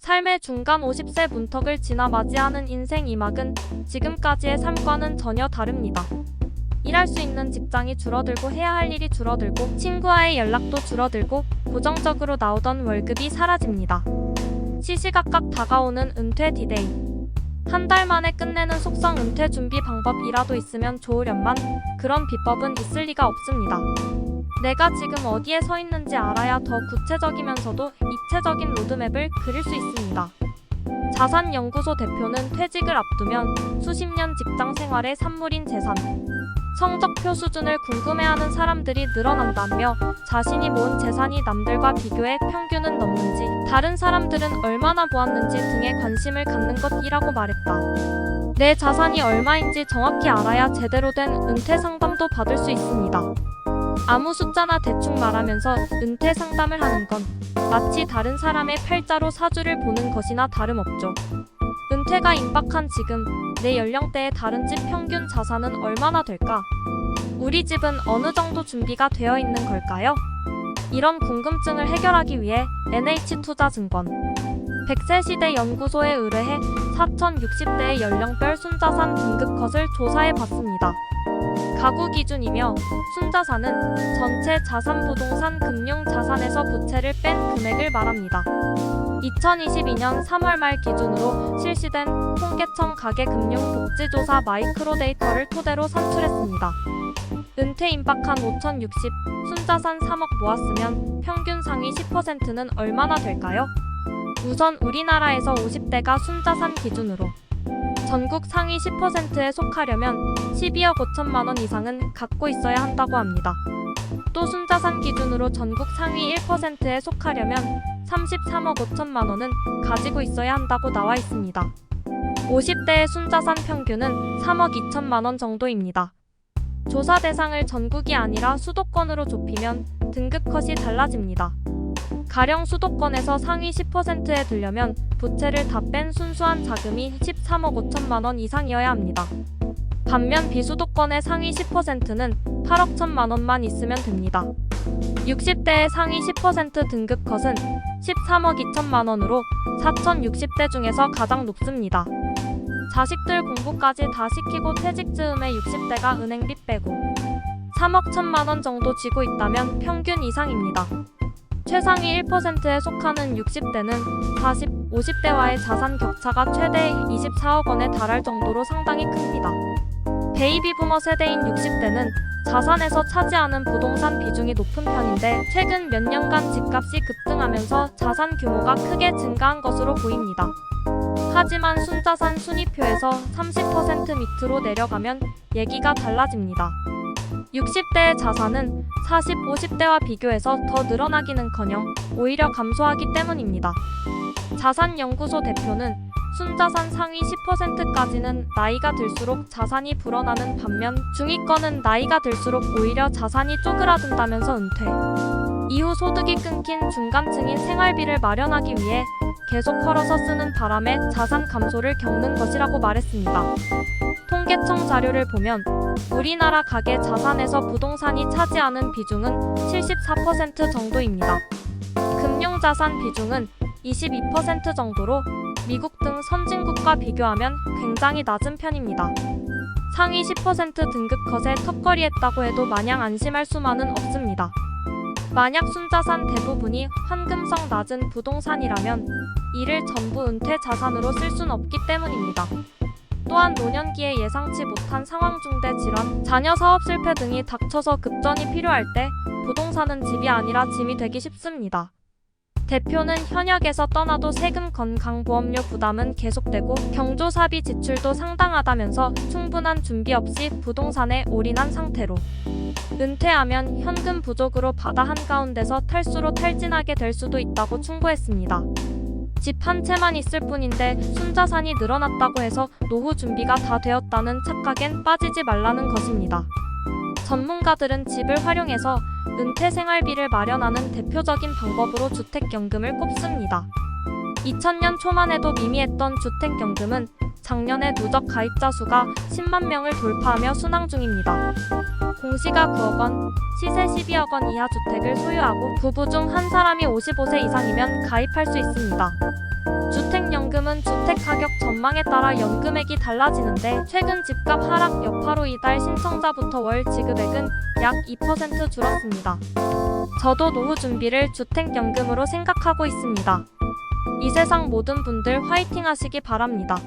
삶의 중간 50세 문턱을 지나 맞이하는 인생 2막은 지금까지의 삶과는 전혀 다릅니다. 일할 수 있는 직장이 줄어들고 해야 할 일이 줄어들고 친구와의 연락도 줄어들고 고정적으로 나오던 월급이 사라집니다. 시시각각 다가오는 은퇴 디데이. 한 달 만에 끝내는 속성 은퇴 준비 방법이라도 있으면 좋으련만 그런 비법은 있을 리가 없습니다. 내가 지금 어디에 서 있는지 알아야 더 구체적이면서도 입체적인 로드맵을 그릴 수 있습니다. 자산연구소 대표는 퇴직을 앞두면 수십 년 직장 생활의 산물인 재산, 성적표 수준을 궁금해하는 사람들이 늘어난다며 자신이 모은 재산이 남들과 비교해 평균은 넘는지, 다른 사람들은 얼마나 모았는지 등에 관심을 갖는 것이라고 말했다. 내 자산이 얼마인지 정확히 알아야 제대로 된 은퇴 상담도 받을 수 있습니다. 아무 숫자나 대충 말하면서 은퇴 상담을 하는 건 마치 다른 사람의 팔자로 사주를 보는 것이나 다름없죠. 은퇴가 임박한 지금 내 연령대의 다른 집 평균 자산은 얼마나 될까? 우리 집은 어느 정도 준비가 되어 있는 걸까요? 이런 궁금증을 해결하기 위해 NH투자증권 100세 시대 연구소에 의뢰해 4060대의 연령별 순자산 등급 컷을 조사해 봤습니다. 가구 기준이며 순자산은 전체 자산 부동산 금융자산에서 부채를 뺀 금액을 말합니다. 2022년 3월 말 기준으로 실시된 통계청 가계금융복지조사 마이크로 데이터를 토대로 산출했습니다. 은퇴 임박한 5060, 순자산 3억 모았으면 평균 상위 10%는 얼마나 될까요? 우선 우리나라에서 50대가 순자산 기준으로 전국 상위 10%에 속하려면 12억 5천만 원 이상은 갖고 있어야 한다고 합니다. 또 순자산 기준으로 전국 상위 1%에 속하려면 33억 5천만 원은 가지고 있어야 한다고 나와 있습니다. 50대의 순자산 평균은 3억 2천만 원 정도입니다. 조사 대상을 전국이 아니라 수도권으로 좁히면 등급 컷이 달라집니다. 가령 수도권에서 상위 10%에 들려면 부채를 다 뺀 순수한 자금이 13억 5천만 원 이상이어야 합니다. 반면 비수도권의 상위 10%는 8억 1천만 원만 있으면 됩니다. 60대의 상위 10% 등급 컷은 13억 2천만 원으로 4060대 중에서 가장 높습니다. 자식들 공부까지 다 시키고 퇴직 즈음에 60대가 은행빚 빼고 3억 1천만 원 정도 쥐고 있다면 평균 이상입니다. 최상위 1%에 속하는 60대는 40, 50대와의 자산 격차가 최대 24억 원에 달할 정도로 상당히 큽니다. 베이비부머 세대인 60대는 자산에서 차지하는 부동산 비중이 높은 편인데 최근 몇 년간 집값이 급등하면서 자산 규모가 크게 증가한 것으로 보입니다. 하지만 순자산 순위표에서 30% 밑으로 내려가면 얘기가 달라집니다. 60대의 자산은 40, 50대와 비교해서 더 늘어나기는커녕 오히려 감소하기 때문입니다. 자산연구소 대표는 순자산 상위 10%까지는 나이가 들수록 자산이 불어나는 반면 중위권은 나이가 들수록 오히려 자산이 쪼그라든다면서 은퇴 이후 소득이 끊긴 중간층인 생활비를 마련하기 위해 계속 헐어서 쓰는 바람에 자산 감소를 겪는 것이라고 말했습니다. 통계청 자료를 보면 우리나라 가계 자산에서 부동산이 차지하는 비중은 74% 정도입니다. 금융자산 비중은 22% 정도로 미국 등 선진국과 비교하면 굉장히 낮은 편입니다. 상위 10% 등급 컷에 턱걸이했다고 해도 마냥 안심할 수만은 없습니다. 만약 순자산 대부분이 환금성 낮은 부동산이라면 이를 전부 은퇴 자산으로 쓸 순 없기 때문입니다. 또한 노년기에 예상치 못한 상황 중대 질환, 자녀 사업 실패 등이 닥쳐서 급전이 필요할 때 부동산은 집이 아니라 짐이 되기 쉽습니다. 대표는 현역에서 떠나도 세금 건강보험료 부담은 계속되고 경조사비 지출도 상당하다면서 충분한 준비 없이 부동산에 올인한 상태로 은퇴하면 현금 부족으로 바다 한가운데서 탈수로 탈진하게 될 수도 있다고 충고했습니다. 집 한 채만 있을 뿐인데 순자산이 늘어났다고 해서 노후 준비가 다 되었다는 착각엔 빠지지 말라는 것입니다. 전문가들은 집을 활용해서 은퇴 생활비를 마련하는 대표적인 방법으로 주택연금을 꼽습니다. 2000년 초만 해도 미미했던 주택연금은 작년에 누적 가입자 수가 10만 명을 돌파하며 순항 중입니다. 공시가 9억 원, 시세 12억 원 이하 주택을 소유하고 부부 중 한 사람이 55세 이상이면 가입할 수 있습니다. 주택연금은 주택가격 전망에 따라 연금액이 달라지는데 최근 집값 하락 여파로 이달 신청자부터 월 지급액은 약 2% 줄었습니다. 저도 노후 준비를 주택연금으로 생각하고 있습니다. 이 세상 모든 분들 화이팅 하시기 바랍니다.